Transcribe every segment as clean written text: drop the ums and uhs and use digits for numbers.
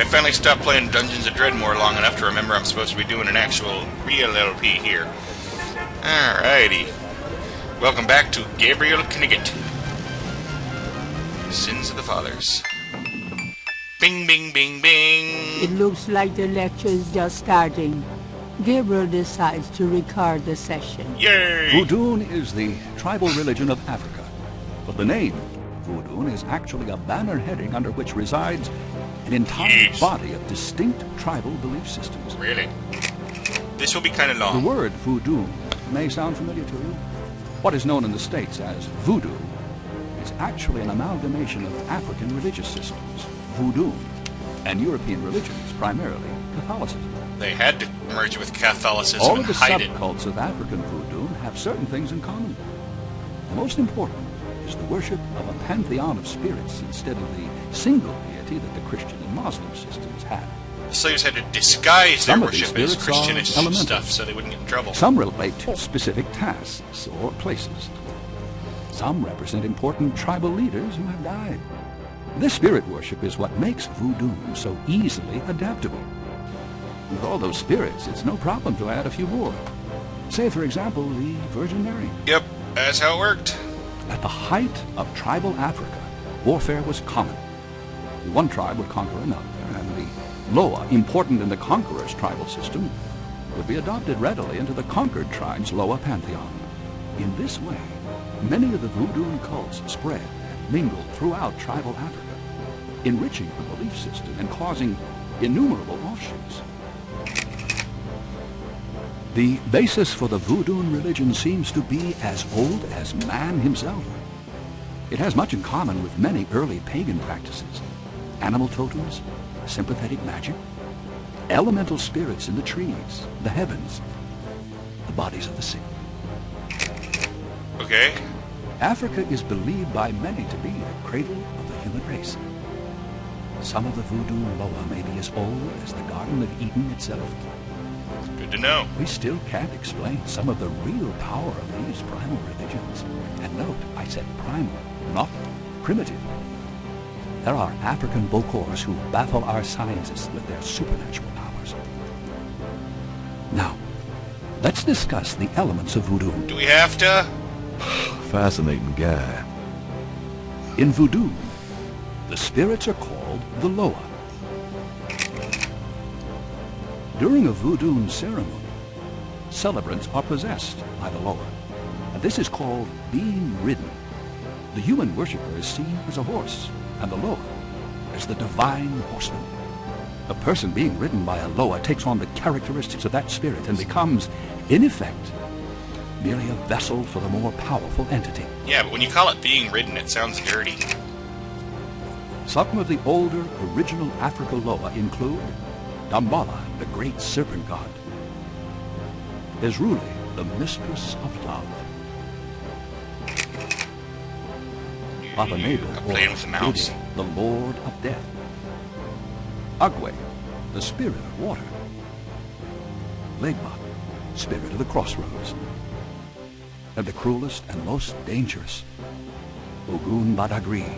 Alright, I finally stopped playing Dungeons of Dreadmore long enough to remember I'm supposed to be doing an actual real LP here. Alrighty. Welcome back to Gabriel Knigget. Sins of the Fathers. Bing, bing, bing, bing. It looks like the lecture is just starting. Gabriel decides to record the session. Yay! Voodoo is the tribal religion of Africa. But the name, Voodoo, is actually a banner heading under which resides an entire body of distinct tribal belief systems. Really? This will be kind of long. The word voodoo may sound familiar to you. What is known in the States as voodoo is actually an amalgamation of African religious systems, voodoo, and European religions, primarily Catholicism. They had to merge with Catholicism All and of the hide it. subcults of African voodoo have certain things in common. The most important is the worship of a pantheon of spirits instead of the single deity that the Christian and Muslim systems had. The slaves had to disguise their Some of these worship as spirits Christianish are elemental stuff so they wouldn't get in trouble. Some relate to specific tasks or places. Some represent important tribal leaders who have died. This spirit worship is what makes voodoo so easily adaptable. With all those spirits, it's no problem to add a few more. Say, for example, the Virgin Mary. Yep, that's how it worked. At the height of tribal Africa, warfare was common. One tribe would conquer another, and the Loa, important in the conqueror's tribal system, would be adopted readily into the conquered tribe's Loa pantheon. In this way, many of the voodoo cults spread and mingled throughout tribal Africa, enriching the belief system and causing innumerable offshoots. The basis for the voodoo religion seems to be as old as man himself. It has much in common with many early pagan practices: animal totems, sympathetic magic, elemental spirits in the trees, the heavens, the bodies of the sick. Okay. Africa is believed by many to be the cradle of the human race. Some of the voodoo Loa may be as old as the Garden of Eden itself. Good to know. We still can't explain some of the real power of these primal religions. And note, I said primal, not primitive. There are African Bokors who baffle our scientists with their supernatural powers. Now, let's discuss the elements of voodoo. Do we have to? Fascinating guy. In voodoo, the spirits are called the Loa. During a voodoo ceremony, celebrants are possessed by the Loa, and this is called being ridden. The human worshiper is seen as a horse, and the Loa as the divine horseman. A person being ridden by a Loa takes on the characteristics of that spirit and becomes, in effect, merely a vessel for the more powerful entity. Yeah, but when you call it being ridden, it sounds dirty. Some of the older original Africa Loa include Dambala, the great serpent god; Ezruli, the mistress of love; Papa Nabal, I'm playing with the mouse. Voodoo, the lord of death; Agwe, the spirit of water; Legba, spirit of the crossroads; and the cruelest and most dangerous, Ogun Badagri,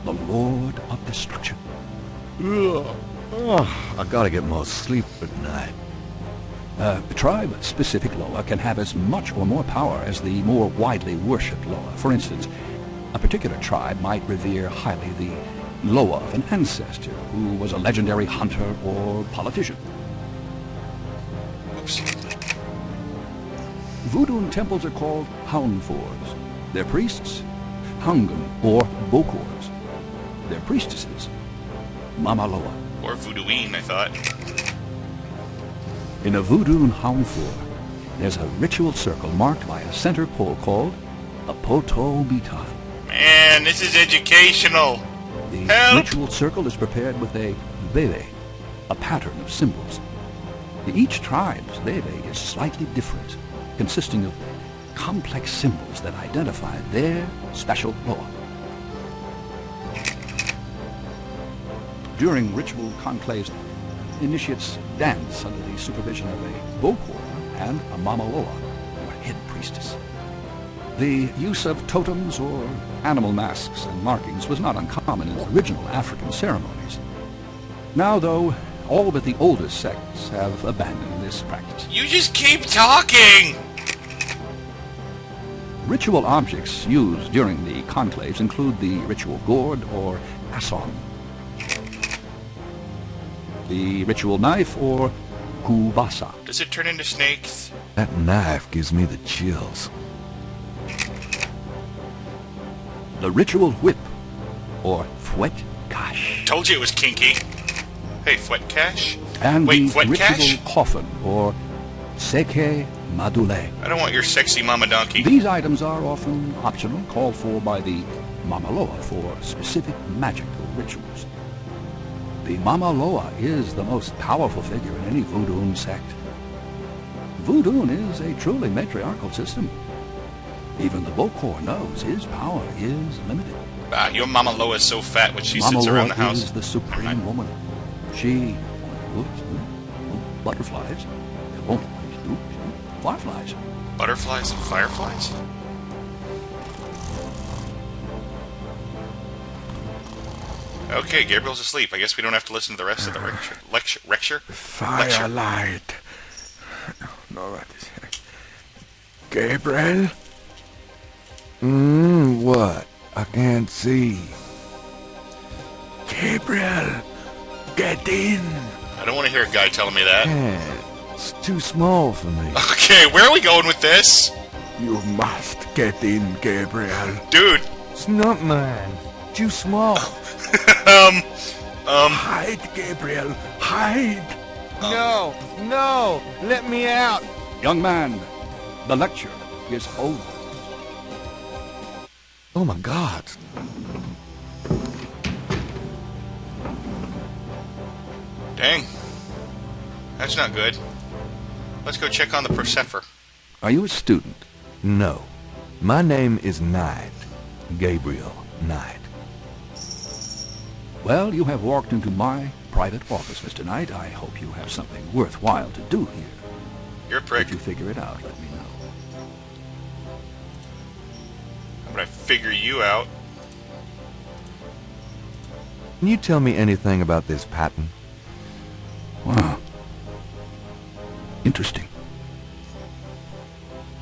the lord of destruction. Ugh. Oh, I gotta get more sleep at night. Tribe-specific Loa can have as much or more power as the more widely worshipped Loa. For instance, a particular tribe might revere highly the Loa of an ancestor who was a legendary hunter or politician. Oops. Voodoo temples are called Hounfors. Their priests, Hungum or Bokors. Their priestesses, Mama Loa. Or voodooine, I thought. In a voodoo Hounfor, there's a ritual circle marked by a center pole called a poto bitan. Man, this is educational. The Help! ritual circle is prepared with a bebe, a pattern of symbols. Each tribe's bebe is slightly different, consisting of complex symbols that identify their special Loa. During ritual conclaves, initiates dance under the supervision of a Bokor and a Mama Loa, or head priestess. The use of totems or animal masks and markings was not uncommon in original African ceremonies. Now, though, all but the oldest sects have abandoned this practice. You just keep talking! Ritual objects used during the conclaves include the ritual gourd or asson, the ritual knife or kubasa. Does it turn into snakes? That knife gives me the chills. The ritual whip or fouet cache. Told you it was kinky. Hey, Fwet Cash? And Wait, the Fwet ritual Cash? coffin or seke madule. I don't want your sexy mama donkey. These items are often optional, called for by the Mama Loa for specific magical rituals. The Mama Loa is the most powerful figure in any Voodoo sect. Voodoo is a truly matriarchal system. Even the Bokor knows his power is limited. Ah, your Mama Loa is so fat when she Mama sits around the Loa house. is the supreme woman. She butterflies, fireflies. Butterflies and fireflies? Okay, Gabriel's asleep. I guess we don't have to listen to the rest of the lecture. Firelight. No, what is it? Gabriel? What? I can't see. Gabriel, get in. I don't want to hear a guy telling me that. It's too small for me. Okay, where are we going with this? You must get in, Gabriel. Dude. It's not mine. Too small. Hide, Gabriel. Hide. No, let me out. Young man, the lecture is over. Oh my God. Dang. That's not good. Let's go check on the Persephone. Are you a student? No. My name is Knight. Gabriel Knight. Well, you have walked into my private office, Mr. Knight. I hope you have something worthwhile to do here. You're a prick. If you figure it out, let me know. How about I figure you out? Can you tell me anything about this pattern? Wow. Interesting.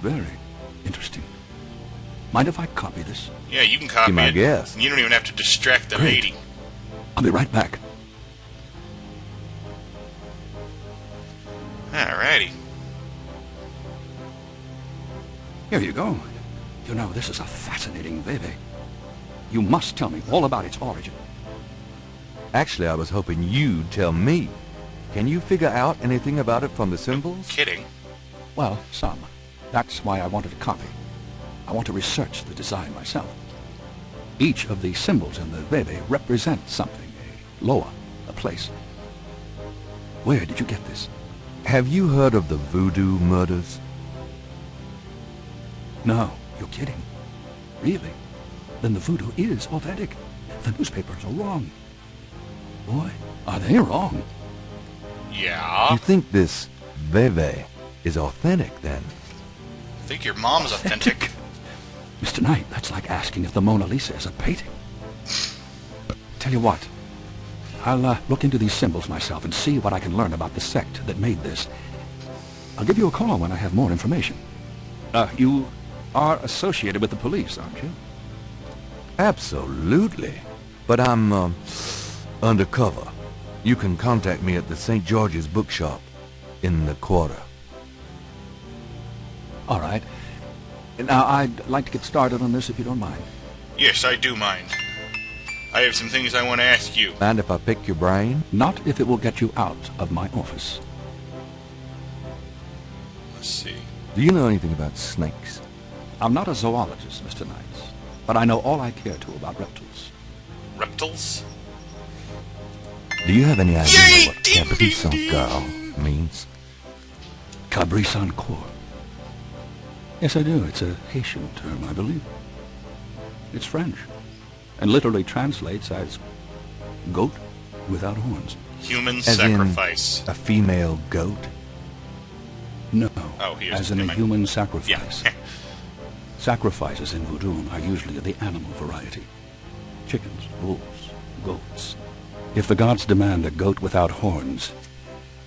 Very interesting. Mind if I copy this? Yeah, you can copy Be my it. guest. You don't even have to distract the Great. lady. I'll be right back. Alrighty. Here you go. You know, this is a fascinating Veve. You must tell me all about its origin. Actually, I was hoping you'd tell me. Can you figure out anything about it from the symbols? Kidding. Well, some. That's why I wanted a copy. I want to research the design myself. Each of the symbols in the Veve represents something. A loa, a place. Where did you get this? Have you heard of the Voodoo murders? No, you're kidding. Really? Then the Voodoo is authentic. The newspapers are wrong. Boy, are they wrong. Yeah. You think this Veve is authentic, then? I think your mom's authentic. Mr. Knight, that's like asking if the Mona Lisa is a painting. Tell you what, I'll look into these symbols myself and see what I can learn about the sect that made this. I'll give you a call when I have more information. You are associated with the police, aren't you? Absolutely. But I'm, undercover. You can contact me at the St. George's bookshop in the quarter. All right. Now, I'd like to get started on this if you don't mind. Yes, I do mind. I have some things I want to ask you. Mind if I pick your brain? Not if it will get you out of my office. Let's see. Do you know anything about snakes? I'm not a zoologist, Mr. Knight, but I know all I care to about reptiles. Reptiles? Do you have any idea Yay! what Ding, Caprice ding, Girl means? Cabri Corps. Yes, I do. It's a Haitian term, I believe. It's French, and literally translates as goat without horns. Human As sacrifice. in a female goat? No, Oh, here's as in a the- human sacrifice. Yeah. Sacrifices in Voodoo are usually of the animal variety. Chickens, wolves, goats. If the gods demand a goat without horns,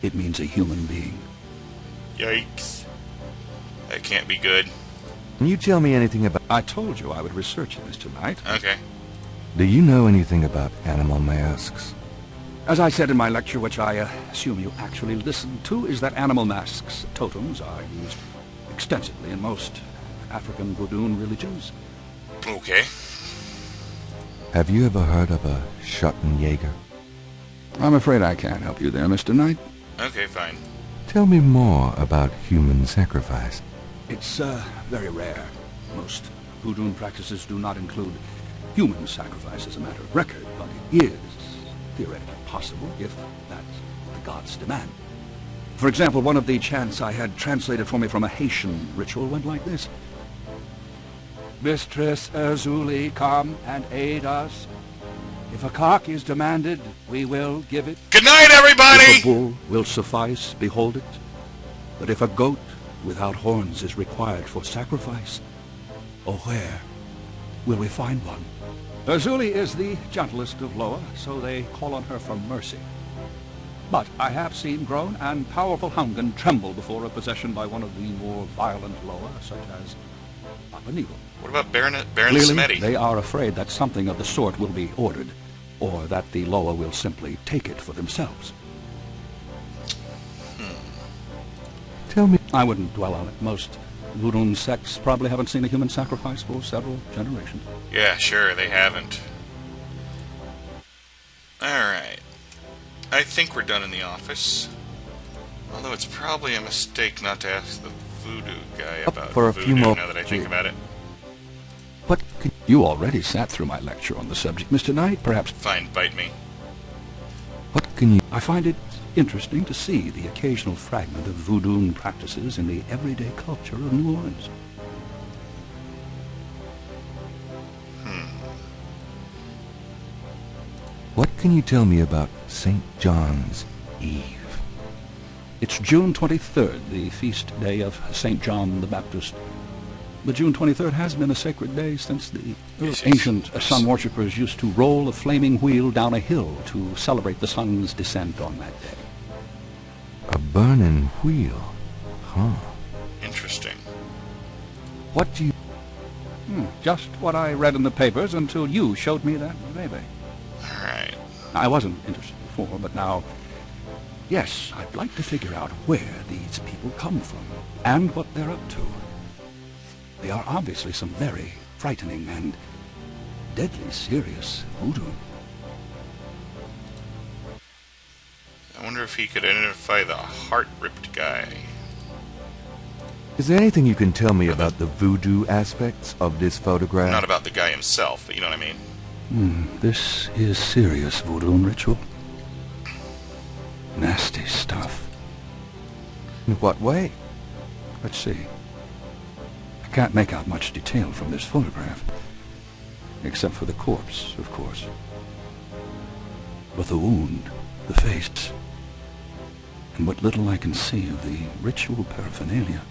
it means a human being. Yikes. That can't be good. Can you tell me anything about... I told you I would research this tonight. Okay. Do you know anything about animal masks? As I said in my lecture, which I assume you actually listened to, is that animal masks, totems, are used extensively in most African Voodoo religions. Okay. Have you ever heard of a Schottenjäger? I'm afraid I can't help you there, Mr. Knight. Okay, fine. Tell me more about human sacrifice. It's very rare. Most Voodoo practices do not include human sacrifice as a matter of record, but it is theoretically possible if that's what the gods demand. For example, one of the chants I had translated for me from a Haitian ritual went like this. Mistress Erzulie, come and aid us. If a cock is demanded, we will give it. Good night, everybody! If a bull will suffice, behold it. But if a goat without horns is required for sacrifice, oh, where will we find one? Erzulie is the gentlest of Loa, so they call on her for mercy. But I have seen grown and powerful Hungan tremble before a possession by one of the more violent Loa, such as Papa. What about Baron Clearly, Samedi? they are afraid that something of the sort will be ordered, or that the Loa will simply take it for themselves. Tell me... I wouldn't dwell on it. Most Voodoo sects probably haven't seen a human sacrifice for several generations. Yeah, sure, they haven't. Alright. I think we're done in the office. Although it's probably a mistake not to ask the Voodoo guy about for a Voodoo few more... now that I think about it. What could... You already sat through my lecture on the subject, Mr. Knight. Perhaps... Fine, bite me. What can you... I find it interesting to see the occasional fragment of Voodoo practices in the everyday culture of New Orleans. What can you tell me about St. John's Eve? It's June 23rd, the feast day of St. John the Baptist. But June 23rd has been a sacred day since the ancient sun worshippers used to roll a flaming wheel down a hill to celebrate the sun's descent on that day. A burning wheel? Huh. Interesting. What do you... Just what I read in the papers until you showed me that baby. Alright. I wasn't interested before, but now, yes, I'd like to figure out where these people come from and what they're up to. They are obviously some very frightening and deadly serious Voodoo. I wonder if he could identify the heart-ripped guy. Is there anything you can tell me about the voodoo aspects of this photograph? Not about the guy himself, but you know what I mean. This is serious Voodoo ritual. Nasty stuff. In what way? Let's see. I can't make out much detail from this photograph. Except for the corpse, of course. But the wound, the face, and what little I can see of the ritual paraphernalia.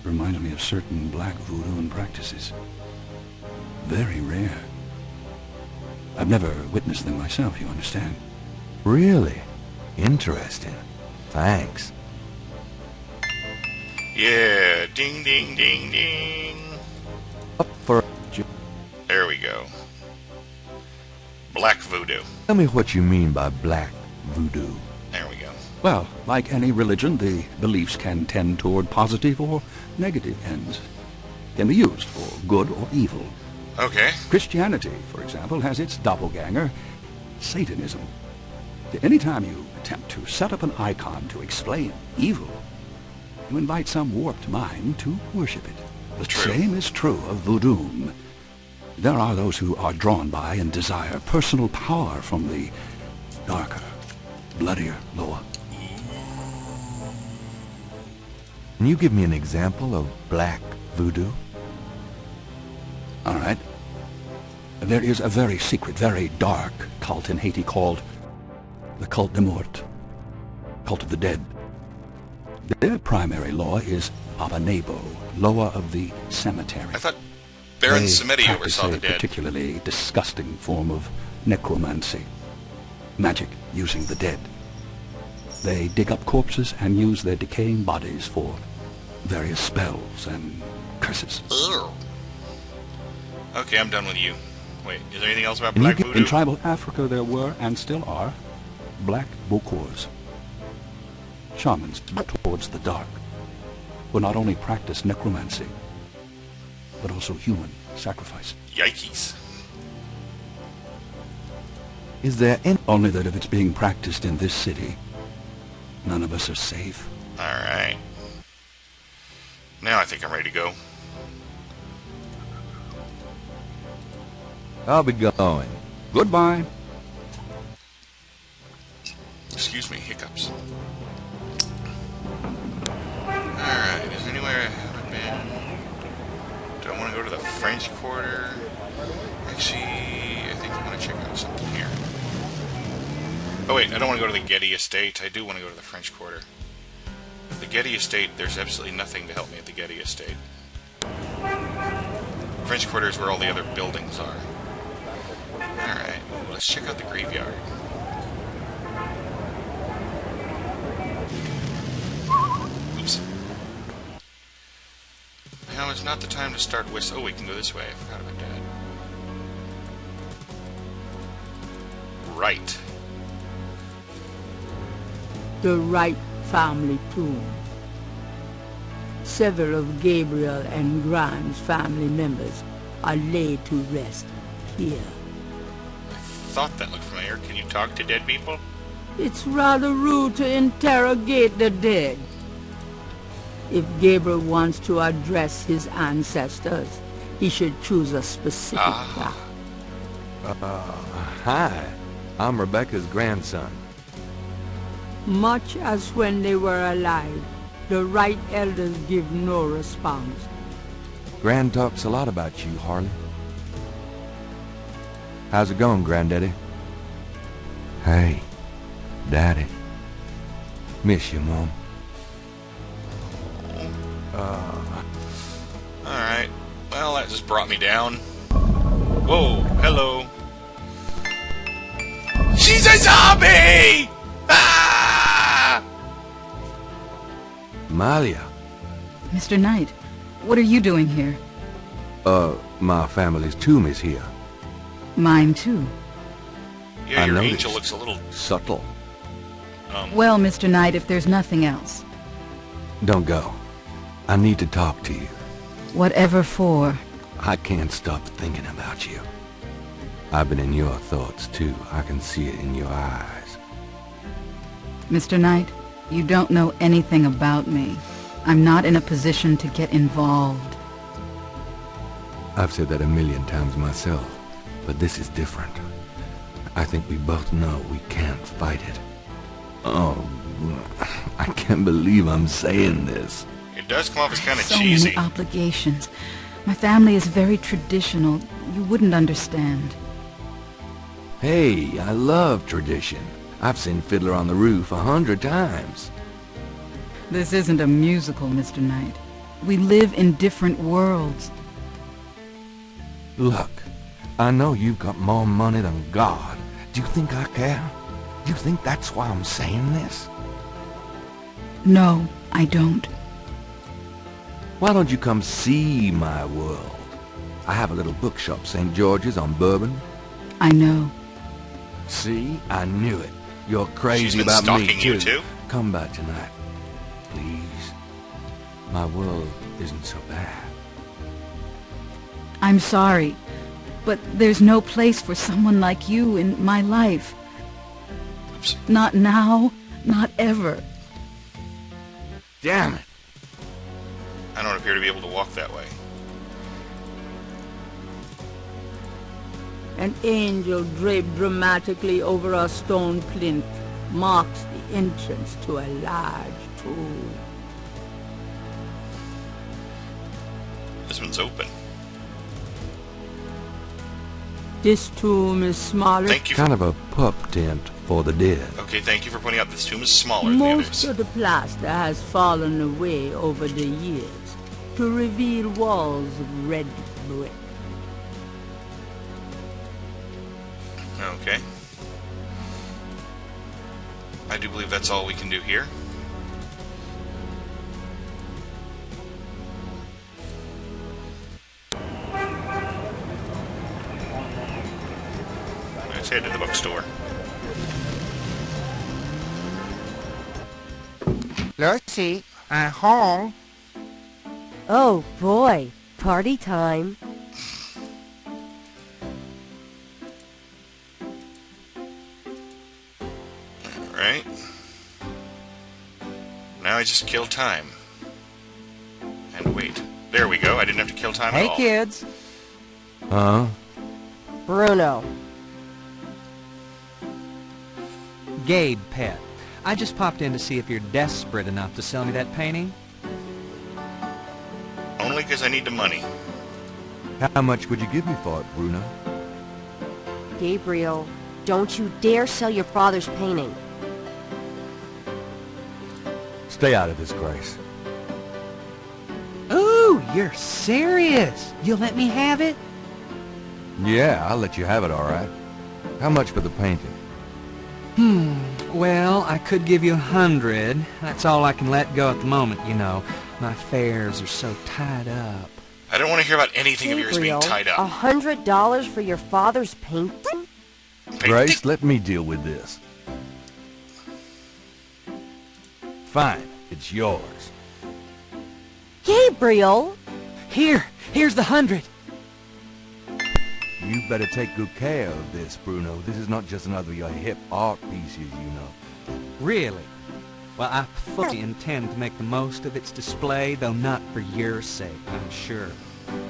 Reminds me of certain black Voodoo practices. Very rare. I've never witnessed them myself, you understand? Really? Interesting. Thanks. Yeah, ding, ding, ding, ding. Up for... There we go. Black Voodoo. Tell me what you mean by black voodoo. There we go. Well, like any religion, the beliefs can tend toward positive or negative ends. Can be used for good or evil. Okay. Christianity, for example, has its doppelganger, Satanism. Anytime you attempt to set up an icon to explain evil, you invite some warped mind to worship it. The same is true of Voodoo. There are those who are drawn by and desire personal power from the darker, bloodier Loa. Can you give me an example of black voodoo? All right. There is a very secret, very dark cult in Haiti called the Cult de Mort, Cult of the Dead. Their primary Loa is Abanebo, Loa of the Cemetery. I thought Baron They Samedi practice oversaw a the dead. particularly disgusting form of necromancy. Magic using the dead. They dig up corpses and use their decaying bodies for various spells and curses. Ugh. Okay, I'm done with you. Wait, is there anything else about Black Voodoo? In tribal Africa there were, and still are, black bokors. Shamans towards the dark, who not only practice necromancy, but also human sacrifice. Yikes. Is there any... Only that if it's being practiced in this city, none of us are safe. Alright. Now I think I'm ready to go. I'll be going. Goodbye. Excuse me, hiccups. Alright, is there anywhere I haven't been? Do I want to go to the French Quarter? Actually, I think I want to check out something here. Oh wait, I don't want to go to the Getty Estate. I do want to go to the French Quarter. The Getty Estate, there's absolutely nothing to help me at the Getty Estate. French Quarter is where all the other buildings are. Alright, let's check out the graveyard. Oops. Now is not the time to start whistling. Oh, we can go this way. I forgot about that. Right. The Wright family tomb. Several of Gabriel and Grant's family members are laid to rest here. I thought that looked familiar. Can you talk to dead people? It's rather rude to interrogate the dead. If Gabriel wants to address his ancestors, he should choose a specific time. Hi. I'm Rebecca's grandson. Much as when they were alive, the Wright elders give no response. Gran talks a lot about you, Harley. How's it going, Granddaddy? Hey, Daddy. Miss you, Mom. Alright. Well, that just brought me down. Whoa, hello. She's a zombie! Ah! Malia. Mr. Knight, what are you doing here? My family's tomb is here. Mine too. Yeah, I your noticed. angel looks a little... Subtle. Well, Mr. Knight, if there's nothing else. Don't go. I need to talk to you. Whatever for. I can't stop thinking about you. I've been in your thoughts, too. I can see it in your eyes. Mr. Knight, you don't know anything about me. I'm not in a position to get involved. I've said that a million times myself, but this is different. I think we both know we can't fight it. Oh, I can't believe I'm saying this. It does come off as kind of So cheesy. many obligations. My family is very traditional. You wouldn't understand. Hey, I love tradition. I've seen Fiddler on the Roof 100 times. This isn't a musical, Mr. Knight. We live in different worlds. Look, I know you've got more money than God. Do you think I care? Do you think that's why I'm saying this? No, I don't. Why don't you come see my world? I have a little bookshop, St. George's on Bourbon. I know. See? I knew it. You're crazy She's been about me, stalking you too? Come by tonight. Please. My world isn't so bad. I'm sorry, but there's no place for someone like you in my life. Oops. Not now, not ever. Damn it. I don't appear to be able to walk that way. An angel draped dramatically over a stone plinth marks the entrance to a large tomb. This one's open. This tomb is smaller. Thank you. Kind of a pup tent for the dead. Okay, thank you for pointing out this tomb is smaller than the Most others. of the plaster has fallen away over the years to reveal walls of red brick. Okay. I do believe that's all we can do here. Let's head to the bookstore. Lucy, I'm home. Oh boy, party time. Alright. Now I just kill time. And wait. There we go. I didn't have to kill time at Hey, all. kids. Huh? Bruno. Gabe, pet. I just popped in to see if you're desperate enough to sell me that painting. Only because I need the money. How much would you give me for it, Bruno? Gabriel, don't you dare sell your father's painting. Stay out of this, Grace. Ooh, you're serious? You'll let me have it? Yeah, I'll let you have it, all right. How much for the painting? Well, I could give you 100. That's all I can let go at the moment, you know. My affairs are so tied up. I don't want to hear about anything of yours being Gabriel, tied up. $100 for your father's painting? Grace, let me deal with this. Fine, it's yours. Gabriel! Here's the 100. You better take good care of this, Bruno. This is not just another of your hip art pieces, you know. Really? Well, I fully intend to make the most of its display, though not for your sake, I'm sure.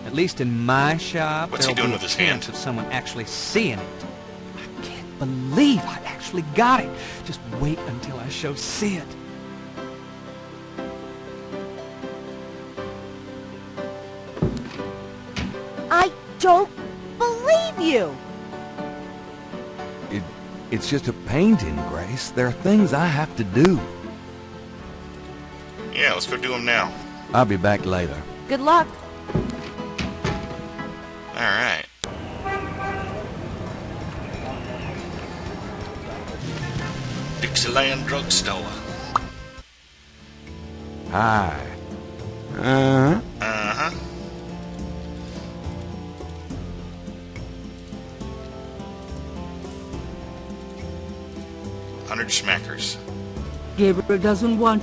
At least in my shop, What's he there'll doing be with his a chance hand? of someone actually seeing it. I can't believe I actually got it. Just wait until I show Sid. I don't believe you! It's just a painting, Grace. There are things I have to do. Yeah, let's go do them now. I'll be back later. Good luck. Alright. Dixieland Drugstore. Hi. Uh-huh. Uh-huh. $100 schmackers. Gabriel doesn't want...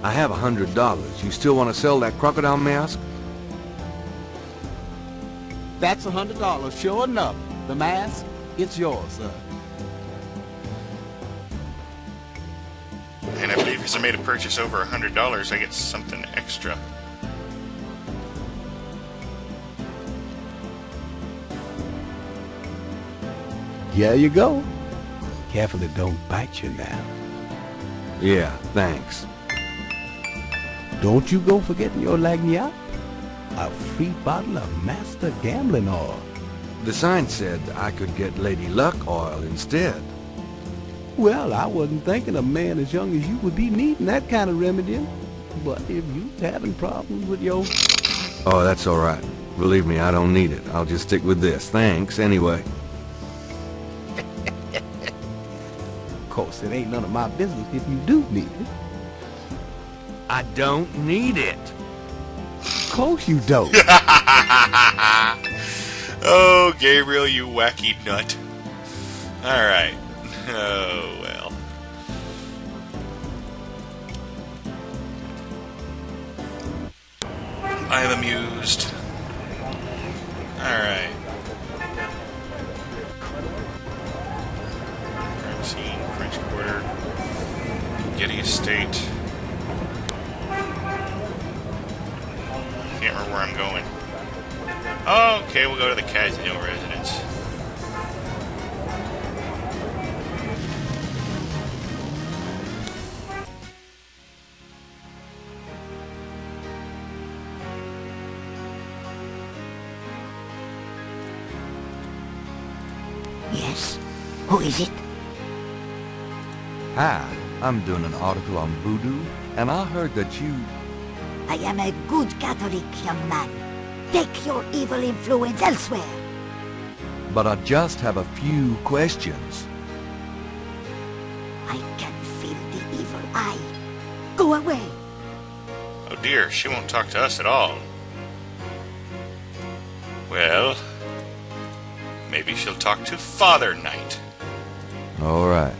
I have $100. You still want to sell that crocodile mask? That's $100, sure enough. The mask, it's yours, sir. And I believe because I made a purchase over $100, I get something extra. Here you go. Careful it don't bite you now. Yeah, thanks. Don't you go forgetting your lagniappe. A free bottle of Master Gambling Oil. The sign said I could get Lady Luck oil instead. Well, I wasn't thinking a man as young as you would be needing that kind of remedy. But if you having problems with your... Oh, that's all right. Believe me, I don't need it. I'll just stick with this. Thanks, anyway. Of course, it ain't none of my business if you do need it. I don't need it. Of course you don't. Oh, Gabriel, you wacky nut. Alright. Oh, well. I am amused. Alright. Crime scene, French Quarter, Getty Estate. Can't remember where I'm going. Oh, okay, we'll go to the Casino residence. Yes? Who is it? Hi, I'm doing an article on Voodoo, and I heard that you... I am a good Catholic, young man. Take your evil influence elsewhere. but I just have a few questions. I can feel the evil eye. Go away. Oh dear, she won't talk to us at all. Well, maybe she'll talk to Father Knight. All right,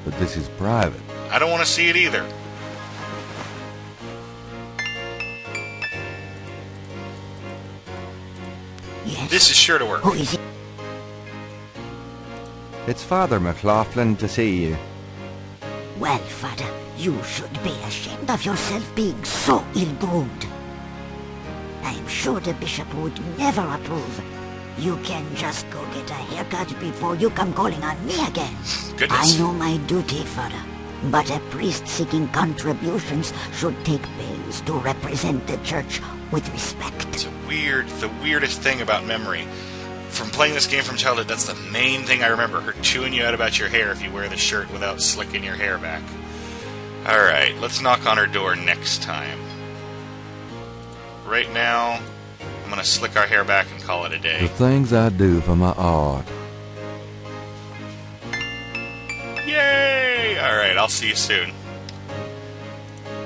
but this is private. I don't want to see it either. Yes. This is sure to work. Who is it? It's Father McLaughlin to see you. Well, Father, you should be ashamed of yourself being so ill-groomed. I'm sure the bishop would never approve. You can just go get a haircut before you come calling on me again. Goodness. I know my duty, Father, but a priest seeking contributions should take pains to represent the church with respect. It's the weirdest thing about memory. From playing this game from childhood, that's the main thing I remember. Her chewing you out about your hair if you wear the shirt without slicking your hair back. Alright, let's knock on her door next time. Right now, I'm gonna slick our hair back and call it a The day. things I do for my art. Yay! Alright, I'll see you soon.